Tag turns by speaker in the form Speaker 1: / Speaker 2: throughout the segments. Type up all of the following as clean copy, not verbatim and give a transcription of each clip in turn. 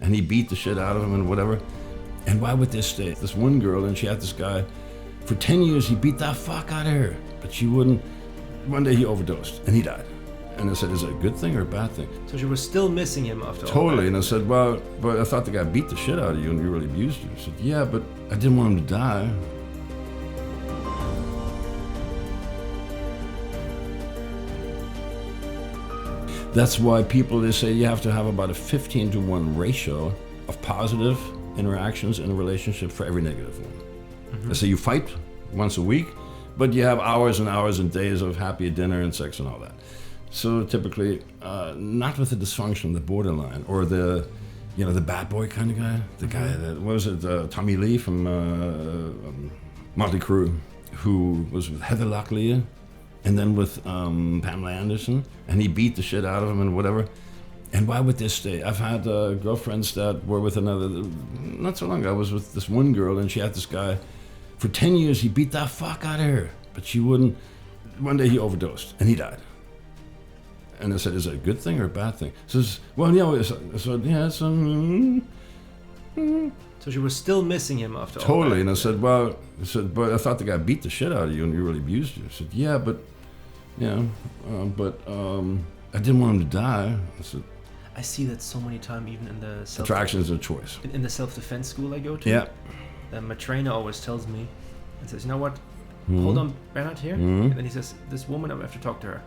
Speaker 1: and he beat the shit out of him and whatever. And why would they stay? This one girl, and she had this guy, for 10 years he beat the fuck out of her, but she wouldn't. One day he overdosed, and he died. And I said, is it a good thing or a bad thing?
Speaker 2: So she was still missing him after all
Speaker 1: Totally,
Speaker 2: that.
Speaker 1: and I said, well, but I thought the guy beat the shit out of you and he really abused you. He said, yeah, but I didn't want him to die. That's why people, they say you have to have about a 15-to-1 ratio of positive interactions in a relationship for every negative one. Mm-hmm. They say you fight once a week, but you have hours and hours and days of happy dinner and sex and all that. So typically, not with the dysfunction, the borderline, or the bad boy kind of guy. The guy that, what was it, Tommy Lee from Motley Crue, who was with Heather Locklear, and then with Pamela Anderson, and he beat the shit out of him and whatever. And why would they stay? I've had girlfriends that were with another, not so long ago, I was with this one girl, and she had this guy, for 10 years he beat the fuck out of her, but she wouldn't. One day he overdosed, and he died. And I said, is it a good thing or a bad thing? She says, well, yeah, it's
Speaker 2: So she was still missing him after all that.
Speaker 1: Totally, and I said, well, but I thought the guy beat the shit out of you and he really abused you. I said, yeah, but I didn't want him to die. I said,
Speaker 2: I see that so many times, even in the
Speaker 1: attraction is a choice.
Speaker 2: In the self-defense school I go to.
Speaker 1: Yeah.
Speaker 2: My trainer always tells me and says, you know what?
Speaker 1: Mm-hmm.
Speaker 2: Hold on, Bernard here.
Speaker 1: Mm-hmm.
Speaker 2: And then he says, this woman, I have to talk to her.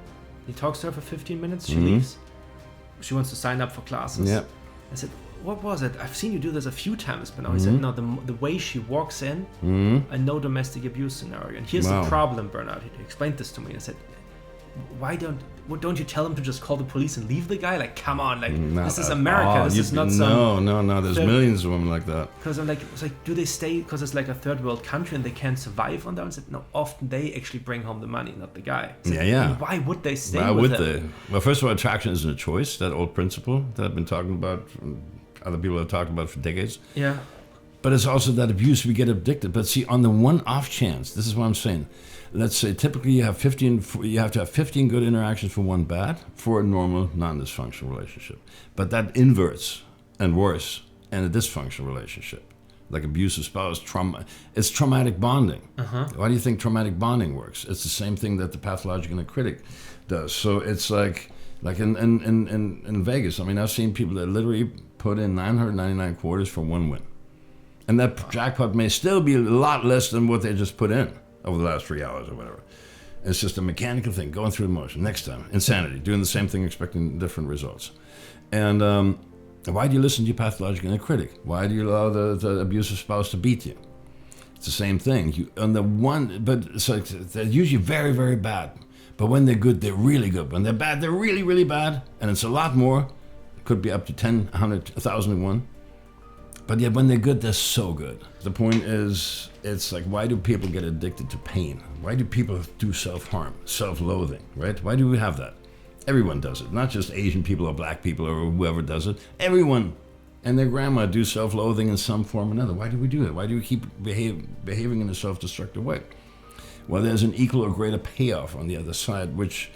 Speaker 2: He talks to her for 15 minutes. She
Speaker 1: Mm-hmm.
Speaker 2: leaves. She wants to sign up for classes.
Speaker 1: Yeah.
Speaker 2: I said, what was it? I've seen you do this a few times, but now he said, no, the way she walks in, a no domestic abuse scenario. And here's the problem, Bernard. He explained this to me. I said, why don't you tell him to just call the police and leave the guy? Like, come on, like, this is America. This is not some...
Speaker 1: No, there's millions of them like that.
Speaker 2: Because I'm like, it's like, do they stay because it's like a third world country and they can't survive on that? I said, no, often they actually bring home the money, not the guy. Said,
Speaker 1: yeah.
Speaker 2: Why would they stay
Speaker 1: Why
Speaker 2: with
Speaker 1: would
Speaker 2: him?
Speaker 1: they? Well, first of all, attraction isn't a choice, that old principle that I've been talking about, other people have talked about for decades.
Speaker 2: Yeah.
Speaker 1: But it's also that abuse, we get addicted. But see, on the one off chance, this is what I'm saying. Let's say typically you have to have 15 good interactions for one bad for a normal, non-dysfunctional relationship. But that inverts and worse in a dysfunctional relationship, like abusive spouse, trauma. It's traumatic bonding. Uh-huh. Why do you think traumatic bonding works? It's the same thing that the pathologic and the critic does. So it's like in Vegas. I mean, I've seen people that literally put in 999 quarters for one win. And that jackpot may still be a lot less than what they just put in over the last 3 hours or whatever. It's just a mechanical thing, going through the motion. Next time, insanity, doing the same thing, expecting different results. And why do you listen to your pathologic and a critic? Why do you allow the abusive spouse to beat you? It's the same thing. They're usually very, very bad. But when they're good, they're really good. When they're bad, they're really, really bad. And it's a lot more. It could be up to 10, 100, 1,001. But yet when they're good, they're so good. The point is, it's like, why do people get addicted to pain? Why do people do self-harm, self-loathing, right? Why do we have that? Everyone does it, not just Asian people or black people or whoever does it. Everyone and their grandma do self-loathing in some form or another. Why do we do that? Why do we keep behaving in a self-destructive way? Well, there's an equal or greater payoff on the other side, which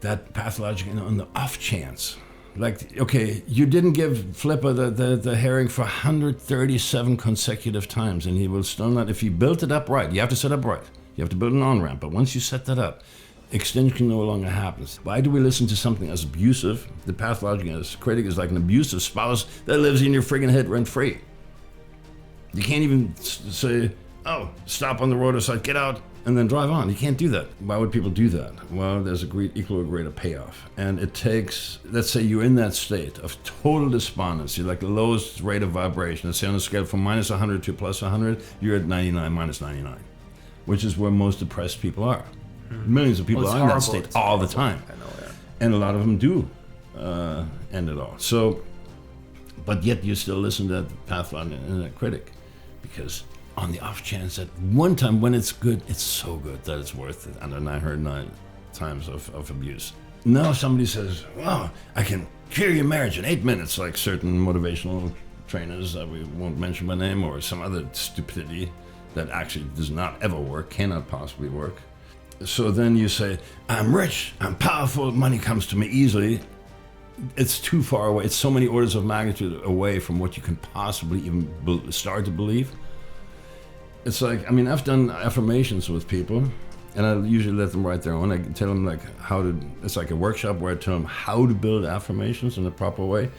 Speaker 1: that pathological, on the off chance. Like, okay, you didn't give Flipper the herring for 137 consecutive times, and he will still not, if you built it up right, you have to set up right. You have to build an on-ramp, but once you set that up, extension no longer happens. Why do we listen to something as abusive? The pathological critic is like an abusive spouse that lives in your friggin' head rent-free. You can't even say, oh, stop on the road or side, get out, and then drive on. You can't do that. Why would people do that? Well, there's equal or greater payoff. And it takes, let's say you're in that state of total despondency, like the lowest rate of vibration. Let's say on a scale from minus 100 to plus 100, you're at 99, minus 99, which is where most depressed people are. Millions of people are in that state all the time.
Speaker 2: I know, yeah.
Speaker 1: And a lot of them do end it all. So, but yet you still listen to that pathological and that critic, because on the off chance that one time when it's good, it's so good that it's worth it under 909 times of abuse. Now somebody says, wow, I can cure your marriage in 8 minutes, like certain motivational trainers that we won't mention by name, or some other stupidity that actually does not ever work, cannot possibly work. So then you say, I'm rich, I'm powerful, money comes to me easily. it's too far away. It's so many orders of magnitude away from what you can possibly even start to believe. It's like, I mean, I've done affirmations with people, and I usually let them write their own. I tell them like how to, it's like a workshop where I tell them how to build affirmations in a proper way.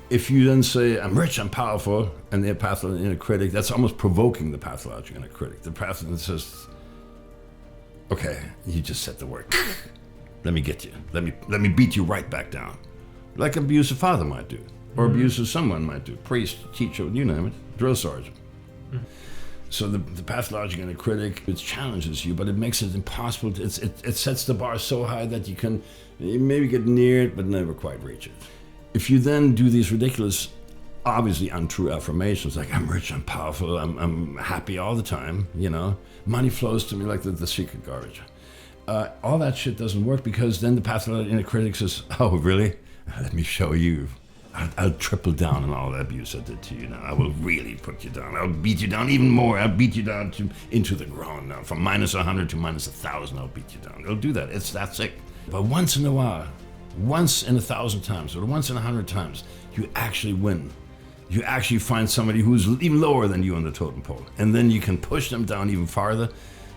Speaker 1: If you then say, I'm rich, I'm powerful, and they're pathological inner critic, that's almost provoking the pathological inner critic. The pathological says, okay, you just said the word. Let me get you. Let me beat you right back down. Like an abusive father might do, or abusive someone might do. Priest, teacher, you name it, drill sergeant. So the pathological inner critic, it challenges you, but it makes it impossible. It sets the bar so high that you maybe get near it, but never quite reach it. If you then do these ridiculous, obviously untrue affirmations, like I'm rich, I'm powerful, I'm happy all the time, you know, money flows to me like the secret garbage. All that shit doesn't work, because then the pathological inner critic says, oh, really? Let me show you. I'll triple down on all the abuse I did to you now. I will really put you down. I'll beat you down even more. I'll beat you down into the ground now. From -100 to -1,000, I'll beat you down. It'll do that. It's that sick. But once in a while, once in 1,000 times, or once in 100 times, you actually win. You actually find somebody who's even lower than you on the totem pole. And then you can push them down even farther,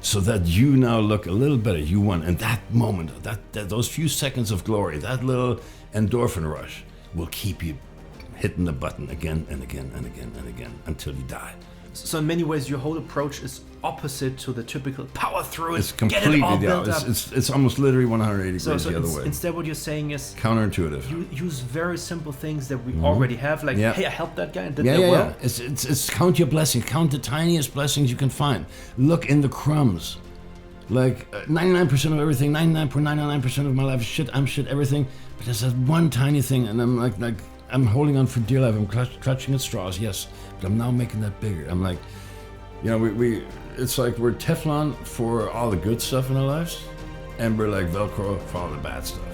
Speaker 1: so that you now look a little better. You won. And that moment, those few seconds of glory, that little endorphin rush, will keep you hitting the button again and again and again and again until you die.
Speaker 2: So in many ways, your whole approach is opposite to the typical power through it,
Speaker 1: it's completely
Speaker 2: get it all built up.
Speaker 1: It's almost literally 180 degrees the other way.
Speaker 2: Instead, what you're saying is
Speaker 1: counterintuitive.
Speaker 2: You use very simple things that we already have, like, hey, I helped that guy and did that well.
Speaker 1: It's count your blessings, count the tiniest blessings you can find. Look in the crumbs. Like 99% of everything, 99.99% of my life is shit. I'm shit, everything. But there's that one tiny thing, and I'm like I'm holding on for dear life. I'm clutching at straws, yes, but I'm now making that bigger. I'm like, you know, it's like we're Teflon for all the good stuff in our lives, and we're like Velcro for all the bad stuff.